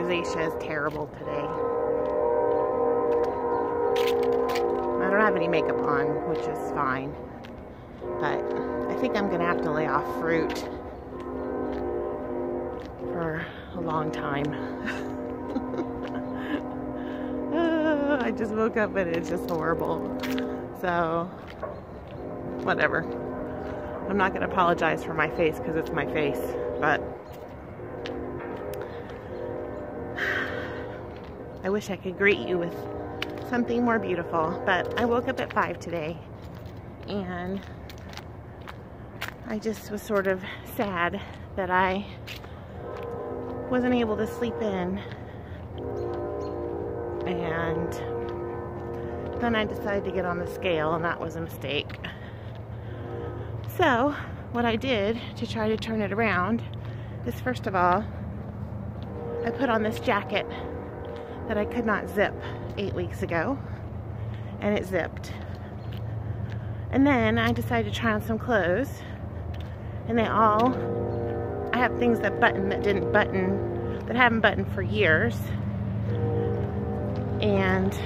rosacea is terrible today. I don't have any makeup on, which is fine. But I think I'm going to have to lay off fruit for a long time. I just woke up and it's just horrible. So, whatever. I'm not going to apologize for my face because it's my face. But I wish I could greet you with something more beautiful. But I woke up at 5 today. And I just was sort of sad that I wasn't able to sleep in. And then I decided to get on the scale, and that was a mistake. So what I did to try to turn it around is, first of all, I put on this jacket that I could not zip 8 weeks ago, and it zipped. And then I decided to try on some clothes, and I have things that button that didn't button, that haven't buttoned for years, and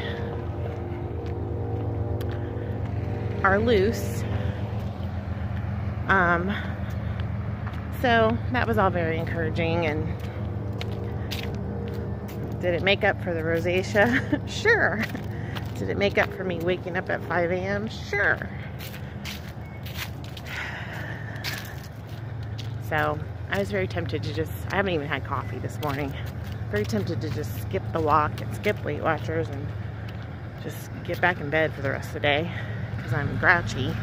are loose. So that was all very encouraging. And did it make up for the rosacea? Sure. Did it make up for me waking up at 5 a.m.? Sure. So I was very tempted to I haven't even had coffee this morning. Very tempted to just skip the walk and skip Weight Watchers and just get back in bed for the rest of the day because I'm grouchy.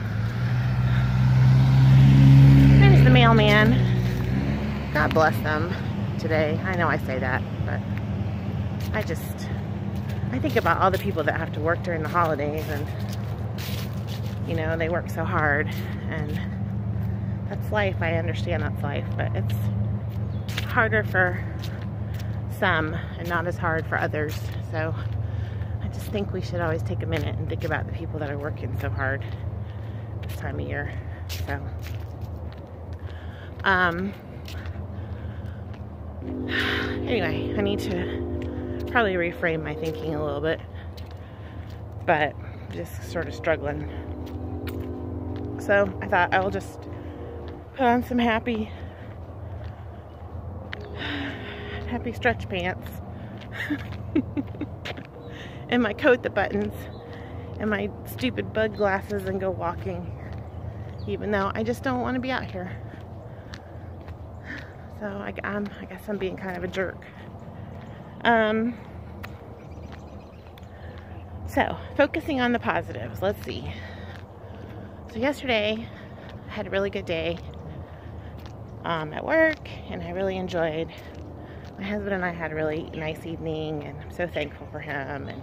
There's the mailman. God bless them today. I know I say that, but I think about all the people that have to work during the holidays, and you know, they work so hard, and that's life. I understand that's life, but it's harder for some and not as hard for others. So I just think we should always take a minute and think about the people that are working so hard this time of year. So anyway, I need to probably reframe my thinking a little bit, but just sort of struggling. So I thought I will just put on some happy stretch pants and my coat that buttons and my stupid bug glasses and go walking, even though I just don't want to be out here. So I guess I'm being kind of a jerk. So focusing on the positives, let's see. So yesterday I had a really good day at work, and I really enjoyed. My husband and I had a really nice evening, and I'm so thankful for him, and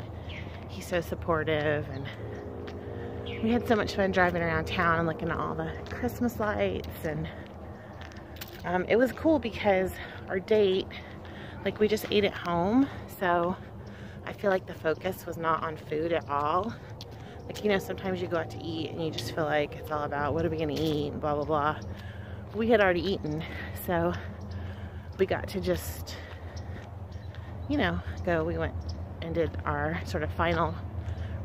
he's so supportive, and we had so much fun driving around town and looking at all the Christmas lights. And it was cool because our date, like, we just ate at home, so I feel like the focus was not on food at all. Like, you know, sometimes you go out to eat and you just feel like it's all about what are we gonna eat and blah blah blah. We had already eaten, so we got to just, you know, go. We went and did our sort of final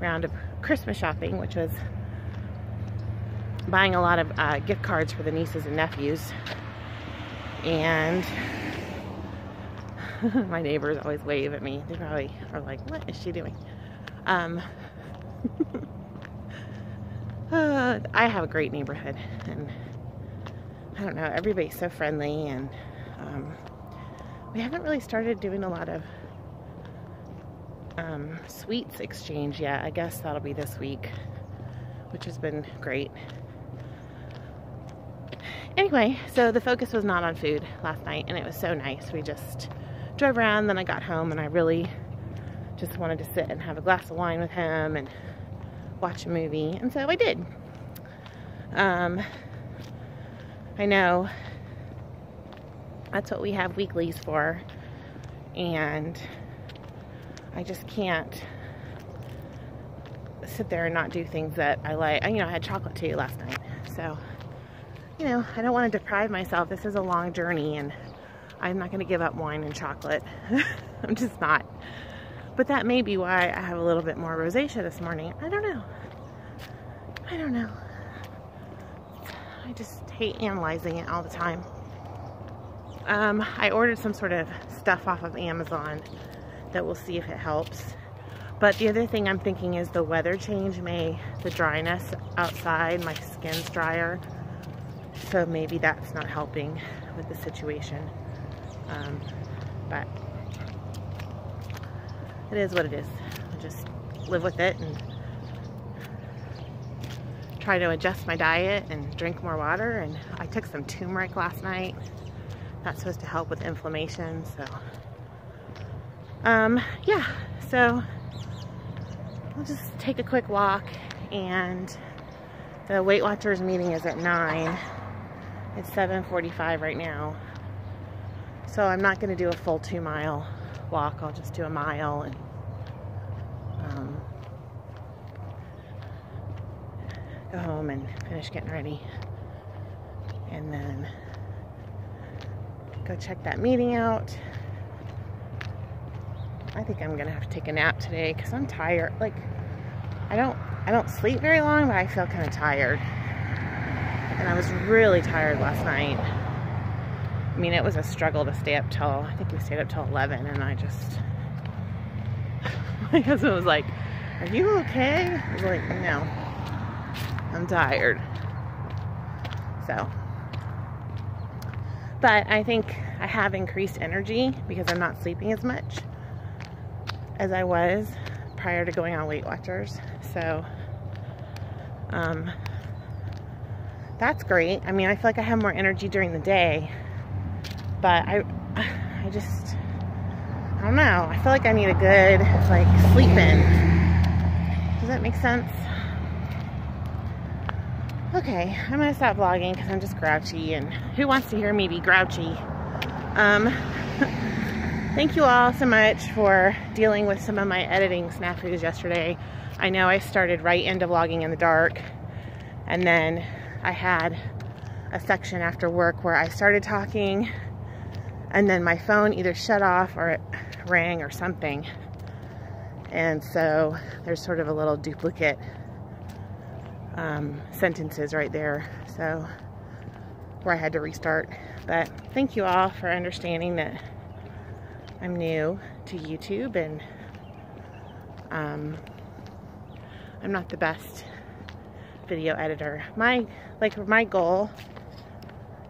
round of Christmas shopping, which was buying a lot of gift cards for the nieces and nephews. And my neighbors always wave at me. They probably are like, what is she doing? I have a great neighborhood, and I don't know, everybody's so friendly, and we haven't really started doing a lot of sweets exchange yet. I guess that'll be this week, which has been great. Anyway, so the focus was not on food last night, and it was so nice. We just drove around, then I got home, and I really just wanted to sit and have a glass of wine with him and watch a movie, and so I did. I know that's what we have weeklies for, and I just can't sit there and not do things that I like. You know, I had chocolate tea last night, so, you know, I don't want to deprive myself. This is a long journey, and I'm not going to give up wine and chocolate. I'm just not. But that may be why I have a little bit more rosacea this morning. I don't know. I don't know. I just hate analyzing it all the time. I ordered some sort of stuff off of Amazon that we'll see if it helps. But the other thing I'm thinking is the weather change the dryness outside, my skin's drier. So maybe that's not helping with the situation. But it is what it is. I'll just live with it and try to adjust my diet and drink more water. And I took some turmeric last night. That's supposed to help with inflammation. So, yeah. So I'll just take a quick walk, and the Weight Watchers meeting is at 9. It's 7:45 right now. So I'm not going to do a full 2-mile walk. I'll just do a mile and go home and finish getting ready. And then go check that meeting out. I think I'm gonna have to take a nap today because I'm tired. Like, I don't sleep very long, but I feel kind of tired. And I was really tired last night. I mean, it was a struggle to stay up till, I think we stayed up till 11, and I just, my husband was like, "Are you okay?" I was like, "No, I'm tired." So, but I think I have increased energy because I'm not sleeping as much as I was prior to going on Weight Watchers. So, that's great. I mean, I feel like I have more energy during the day, but I don't know. I feel like I need a good, like, sleep in. Does that make sense? Okay, I'm gonna stop vlogging because I'm just grouchy, and who wants to hear me be grouchy? Thank you all so much for dealing with some of my editing snafus yesterday. I know I started right into vlogging in the dark, and then I had a section after work where I started talking, and then my phone either shut off or it rang or something. And so there's sort of a little duplicate sentences right there, so where I had to restart. But thank you all for understanding that I'm new to YouTube, and I'm not the best video editor. My goal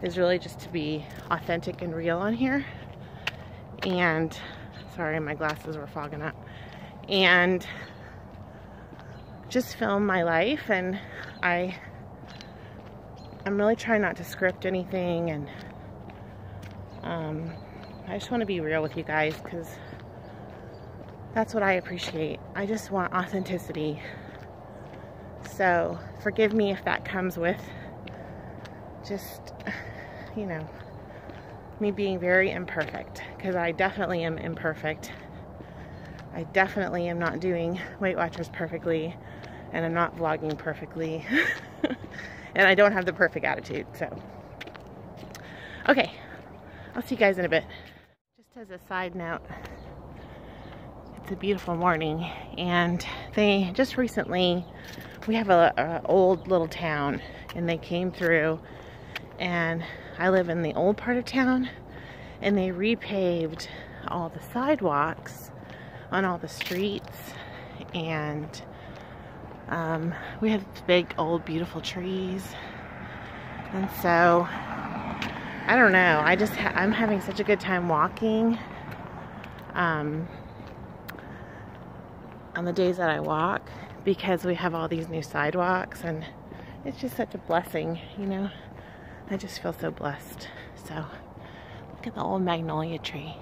is really just to be authentic and real on here. And sorry, my glasses were fogging up. And just film my life, and I'm really trying not to script anything, and I just want to be real with you guys because that's what I appreciate. I just want authenticity. So forgive me if that comes with just, you know, me being very imperfect, because I definitely am imperfect. I definitely am not doing Weight Watchers perfectly, and I'm not vlogging perfectly. And I don't have the perfect attitude, so. Okay, I'll see you guys in a bit. Just as a side note, it's a beautiful morning, and they just recently, we have a old little town, and they came through, and I live in the old part of town, and they repaved all the sidewalks on all the streets, and we have big old beautiful trees. And so I don't know, I'm having such a good time walking on the days that I walk, because we have all these new sidewalks, and it's just such a blessing, you know. I just feel so blessed. So look at the old magnolia tree.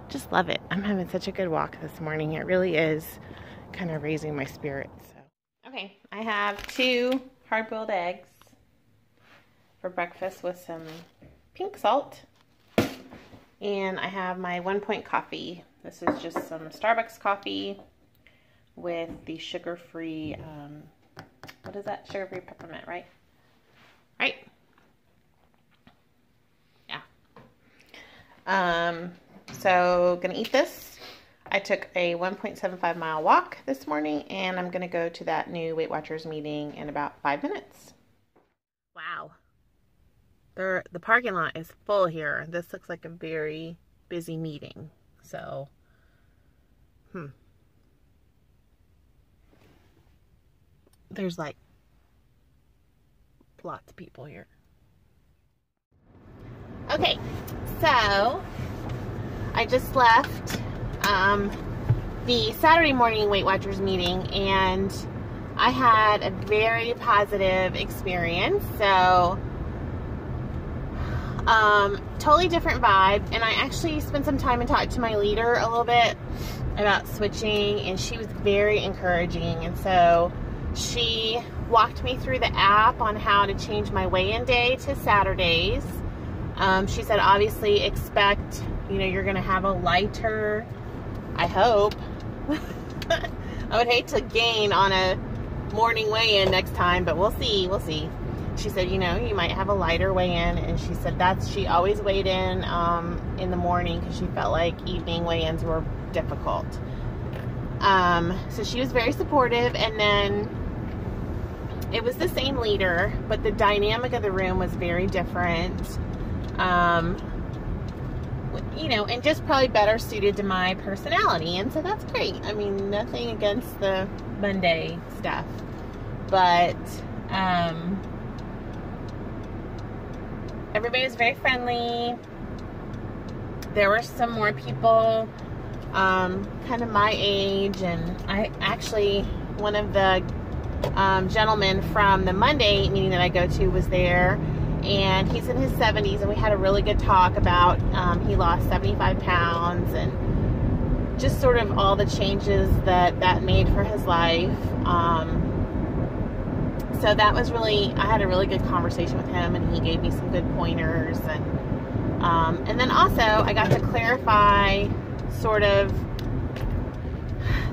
Just love it. I'm having such a good walk this morning. It really is kind of raising my spirits. So. Okay, I have 2 hard-boiled eggs for breakfast with some pink salt. And I have my 1 point coffee. This is just some Starbucks coffee with the sugar-free, what is that? Sugar-free peppermint, right? Right? Yeah. So gonna eat this. I took a 1.75 mile walk this morning, and I'm gonna go to that new Weight Watchers meeting in about 5 minutes. Wow. The parking lot is full here. This looks like a very busy meeting. So, there's like lots of people here. Okay, so I just left the Saturday morning Weight Watchers meeting, and I had a very positive experience. So totally different vibe, and I actually spent some time and talked to my leader a little bit about switching, and she was very encouraging. And so she walked me through the app on how to change my weigh-in day to Saturdays. She said obviously expect, you're gonna have a lighter, I hope. I would hate to gain on a morning weigh-in next time, but we'll see. She said, you might have a lighter weigh-in, and she said she always weighed in the morning because she felt like evening weigh-ins were difficult. So she was very supportive, and then it was the same leader, but the dynamic of the room was very different. And just probably better suited to my personality, and so that's great. I mean, nothing against the Monday stuff, but everybody was very friendly. There were some more people kind of my age, and one of the gentlemen from the Monday meeting that I go to was there, and he's in his 70s, and we had a really good talk about he lost 75 pounds and just sort of all the changes that made for his life. So that was I had a really good conversation with him, and he gave me some good pointers, and then also I got to clarify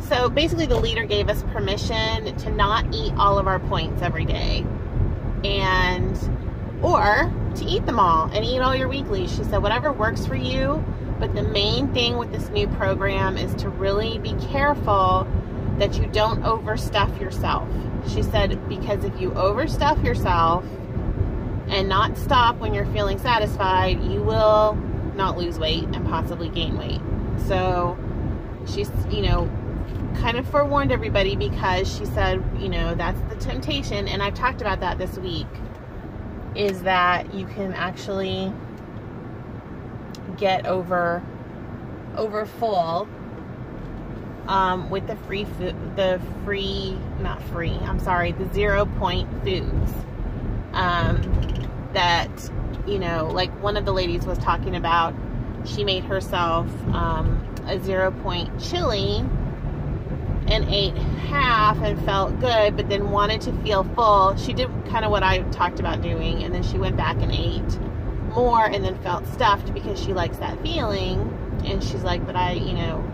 so basically the leader gave us permission to not eat all of our points every day, or to eat them all and eat all your weeklies. She said whatever works for you, but the main thing with this new program is to really be careful that you don't overstuff yourself. She said, because if you overstuff yourself and not stop when you're feeling satisfied, you will not lose weight and possibly gain weight. So she's, kind of forewarned everybody, because she said, that's the temptation. And I've talked about that this week, is that you can actually get over full with the the 0-point foods that, like one of the ladies was talking about. She made herself a 0-point chili and ate half and felt good, but then wanted to feel full. She did kind of what I talked about doing, and then she went back and ate more and then felt stuffed because she likes that feeling. And she's like, but I'm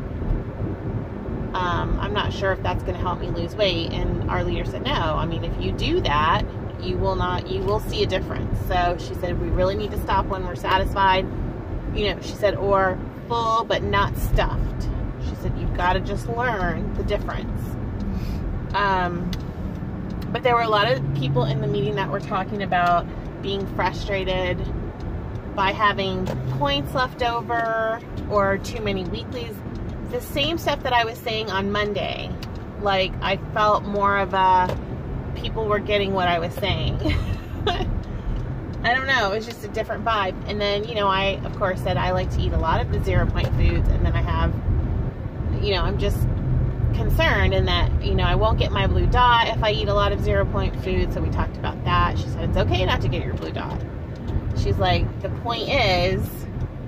not sure if that's going to help me lose weight. And our leader said, no, I mean, if you do that, you will see a difference. So she said, we really need to stop when we're satisfied, she said, or full but not stuffed. She said, you've got to just learn the difference. But there were a lot of people in the meeting that were talking about being frustrated by having points left over or too many weeklies. The same stuff that I was saying on Monday. Like, I felt more of people were getting what I was saying. I don't know, it was just a different vibe. And then, I, of course, said I like to eat a lot of the 0-point foods, and then I have, I'm just concerned in that, I won't get my blue dot if I eat a lot of 0-point foods. So we talked about that. She said, it's okay not to get your blue dot. She's like, the point is,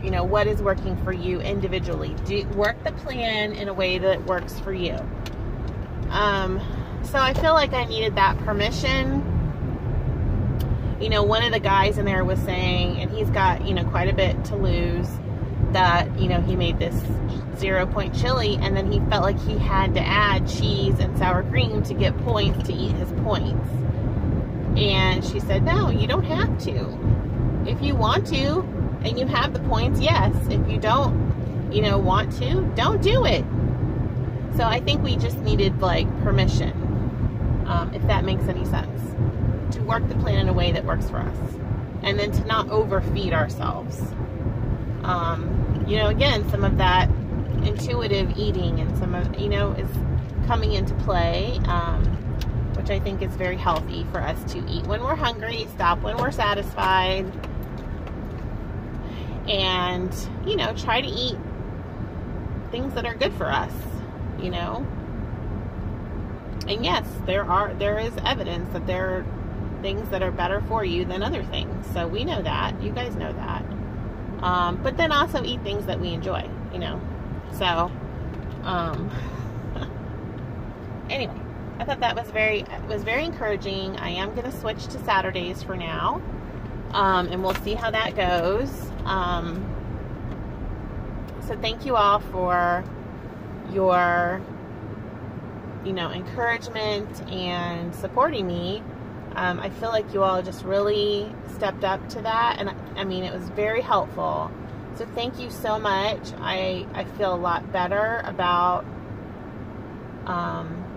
what is working for you individually. Work the plan in a way that works for you. So I feel like I needed that permission. One of the guys in there was saying, and he's got, quite a bit to lose, that, he made this 0-point chili, and then he felt like he had to add cheese and sour cream to get points to eat his points. And she said, no, you don't have to. If you want to, and you have the points, yes. If you don't, you know, want to, don't do it. So I think we just needed like permission, if that makes any sense, to work the plan in a way that works for us, and then to not overfeed ourselves. You know, again, some of that intuitive eating and some of, you know, is coming into play, which I think is very healthy for us to eat when we're hungry, stop when we're satisfied, and, you know, try to eat things that are good for us, you know. And yes, there is evidence that there are things that are better for you than other things. So we know that. You guys know that. But then also eat things that we enjoy, you know. So, anyway, I thought that was very encouraging. I am going to switch to Saturdays for now. And we'll see how that goes. So thank you all for your, you know, encouragement and supporting me. I feel like you all just really stepped up to that, and I mean, it was very helpful. So thank you so much. I feel a lot better about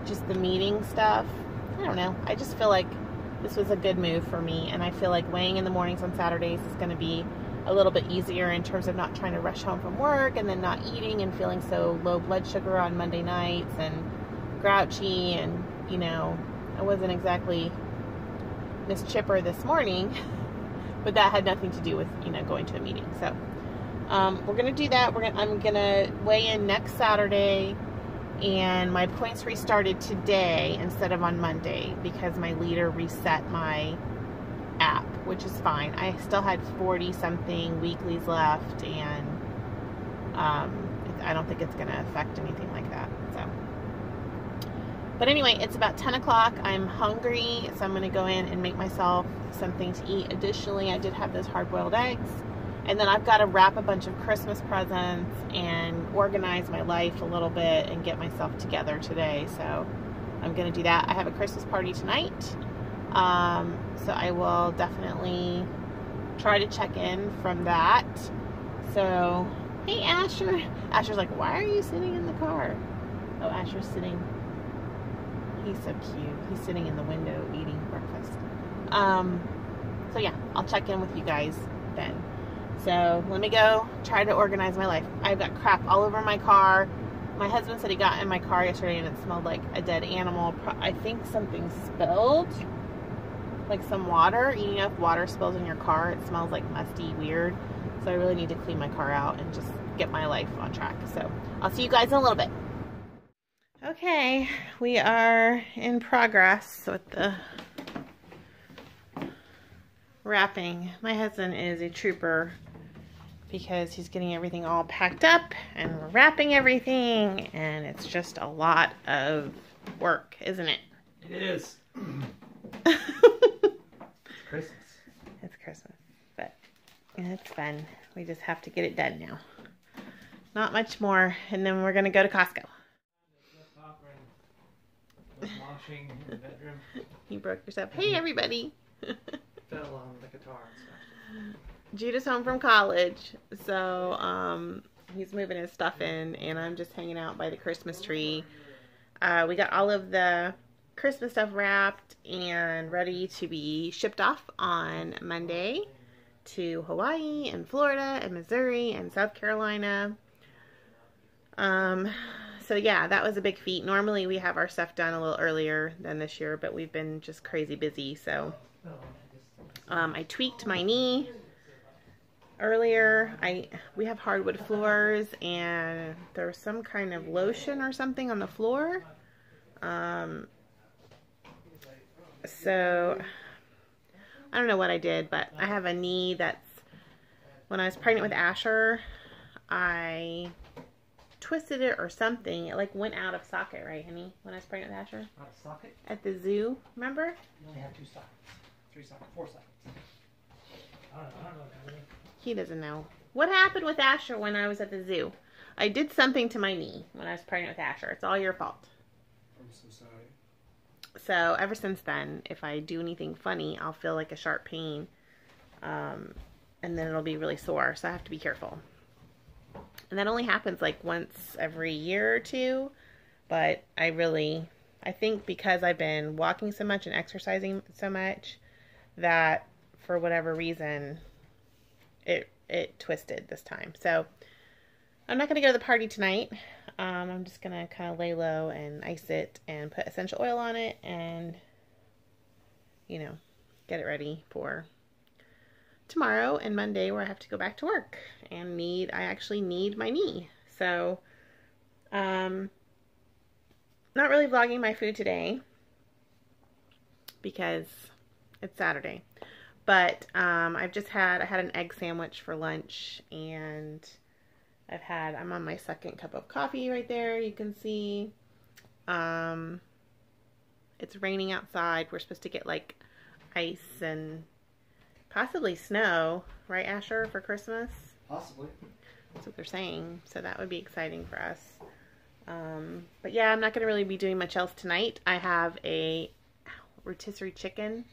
just the meeting stuff. I don't know. I just feel like this was a good move for me, and I feel like weighing in the mornings on Saturdays is going to be a little bit easier in terms of not trying to rush home from work and then not eating and feeling so low blood sugar on Monday nights and grouchy, and, you know, I wasn't exactly Miss Chipper this morning, but that had nothing to do with, you know, going to a meeting. So we're gonna do that. I'm gonna weigh in next Saturday, and my points restarted today instead of on Monday because my leader reset my app, which is fine. I still had 40 something weeklies left, and I don't think it's gonna affect anything like that. So. But anyway, it's about 10 o'clock. I'm hungry, so I'm going to go in and make myself something to eat. Additionally, I did have those hard-boiled eggs. And then I've got to wrap a bunch of Christmas presents and organize my life a little bit and get myself together today. So I'm going to do that. I have a Christmas party tonight. So I will definitely try to check in from that. So, hey, Asher. Asher's like, why are you sitting in the car? Oh, Asher's sitting... He's so cute. He's sitting in the window eating breakfast. So yeah, I'll check in with you guys then. So let me go try to organize my life. I've got crap all over my car. My husband said he got in my car yesterday and it smelled like a dead animal. I think something spilled, like some water. You know, if water spills in your car, it smells like musty, weird. So I really need to clean my car out and just get my life on track. So I'll see you guys in a little bit. Okay, we are in progress with the wrapping. My husband is a trooper because he's getting everything all packed up and we're wrapping everything, and it's just a lot of work, isn't it? It is. Christmas. It's Christmas, but it's fun. We just have to get it done now. Not much more, and then we're going to go to Costco. Washing in the bedroom. You broke yourself. Hey, everybody. Fell on the guitar and stuff. Judah's home from college, so he's moving his stuff in, and I'm just hanging out by the Christmas tree. We got all of the Christmas stuff wrapped and ready to be shipped off on Monday to Hawaii and Florida and Missouri and South Carolina. So yeah, that was a big feat. Normally we have our stuff done a little earlier than this year, but we've been just crazy busy. So I tweaked my knee earlier. We have hardwood floors, and there was some kind of lotion or something on the floor. So I don't know what I did, but I have a knee that's, when I was pregnant with Asher, I twisted it or something. It like went out of socket, right, honey? When I was pregnant with Asher? Out of socket? At the zoo, remember? You only have 2 sockets. 3 sockets. 4 sockets. I don't know. He doesn't know. What happened with Asher when I was at the zoo? I did something to my knee when I was pregnant with Asher. It's all your fault. I'm so sorry. So ever since then, if I do anything funny, I'll feel like a sharp pain. And then it'll be really sore. So I have to be careful. And that only happens like once every year or two. But I think because I've been walking so much and exercising so much, that for whatever reason, it twisted this time. So I'm not going to go to the party tonight. I'm just going to kind of lay low and ice it and put essential oil on it and, you know, get it ready for tomorrow and Monday, where I have to go back to work and I actually need my knee. So, not really vlogging my food today because it's Saturday. But I had an egg sandwich for lunch, and I'm on my second cup of coffee right there, you can see. It's raining outside. We're supposed to get like ice and possibly snow, right, Asher, for Christmas? Possibly. That's what they're saying, so that would be exciting for us. But yeah, I'm not going to really be doing much else tonight. I have a rotisserie chicken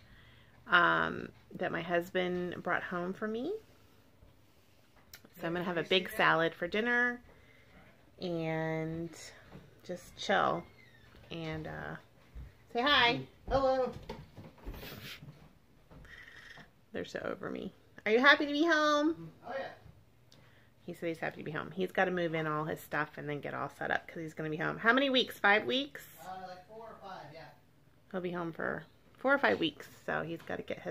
that my husband brought home for me. So I'm going to have a big salad for dinner and just chill and say hi. Hello. They're so over me. Are you happy to be home? Oh, yeah. He said he's happy to be home. He's got to move in all his stuff and then get all set up because he's going to be home. How many weeks? 5 weeks? Like 4 or 5, yeah. He'll be home for 4 or 5 weeks. So he's got to get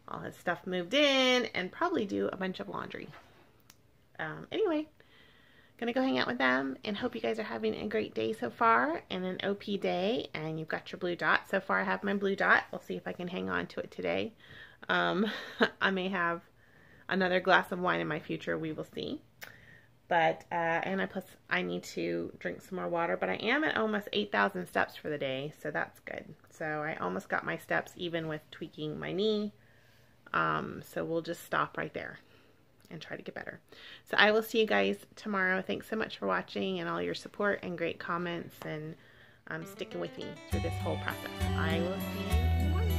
all his stuff moved in and probably do a bunch of laundry. Anyway, gonna go hang out with them and hope you guys are having a great day so far and an OP day, and you've got your blue dot. So far I have my blue dot. We'll see if I can hang on to it today. I may have another glass of wine in my future. We will see. But, plus I need to drink some more water, but I am at almost 8,000 steps for the day, so that's good. So I almost got my steps even with tweaking my knee. So we'll just stop right there and try to get better. So I will see you guys tomorrow. Thanks so much for watching and all your support and great comments and sticking with me through this whole process. I will see you in the morning.